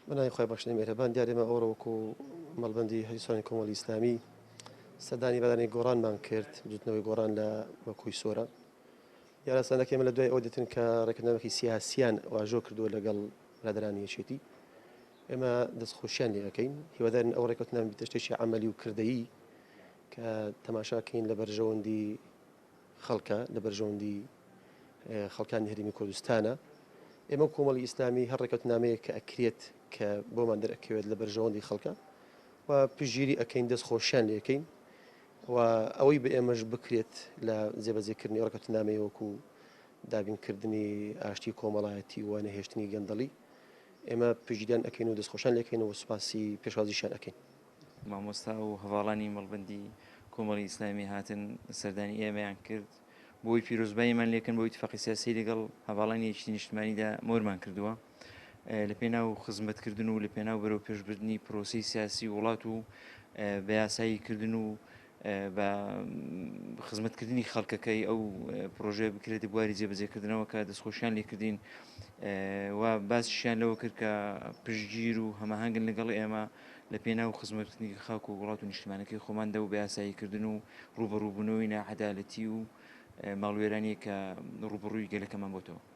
بنای خۆی بەخشنی مێرەبان دیارێمە ئەوڕۆکو مەڵبەندی هەریسانی کۆمەڵی ئیسلامی سەردانی بەدانی گۆڕانمان کرد جوتنەوەی گۆڕان لە وەکوی سۆرە یاراسانەکەمە لە دوای ئەو دێتن کە ڕێکردنەوەکی سیاسیان واژۆ کردووە لەگەڵ برادرانی یەکێتی ئێمە دەستخۆشیان لێ ئەەکەین هیوادارن ئەو ڕێکوتنان بیتە شتێکی عملی و کردەیی کە تەماشاکەین لە بەرژەوەندی خەڵکە لە بەرژەوەندی خەڵکانی هەرێمی کوردستانە ئێمە کۆمەڵی ئیسلامی هەر ڕێکوتنامەیە کە ئەکرێت کە بۆمان دەرەکەوێت لە بەرژەوەندی خەڵکە و پژگیری ئەەکەین دەستخۆشیان لێەکەین و ئەوەی بە ئێمەش بکرێت لە جێبەجێکردنی ڕێکوتنامەی وەکو دابینکردنی ئاشتی کۆمەڵایەتی و نەهێشتنی گەندەڵی ئێمە پژگیریان ئەەکەین و دەستخۆشیان لێکەینەوە سوپاسی پێشوازیشان ئەەکەین. مامۆستا و هەواڵانی مەڵبەندی کۆمەڵی ئیسلامی هاتن سەردانی ئێمەیان کرد بۆی پیرۆزباییمان لێکن بۆی اتفاقی سیاسی لەگەڵ هەواڵانی یەکێتی نیشتیمانیدا مۆرمان کردووە لە پێناو خزمەتکردن و لە پێناو بەرەو پێشبردننی پرۆسی سیاسی وڵات و بە یاساییکردن و بە خزمەتکردنی خەڵکەکەی ئەو پرۆژێ بکرێت بواری جێبەجێکردنەوە کە دەستخۆشیان لێکردین و باسیشیان لەوە کرد کە پشتگیر و هەماهنگن لەگەڵ ئێمە لە پێناو خزمەتکردنی خاک و وڵات و نیشتیمانەکەی خۆماندا و بە یاساییکردن و ڕوبەڕووبوونەوەی ناعەدالەتی و ماڵوێرانی کە ڕوبڕووی گەلەکەمان بۆتەوە.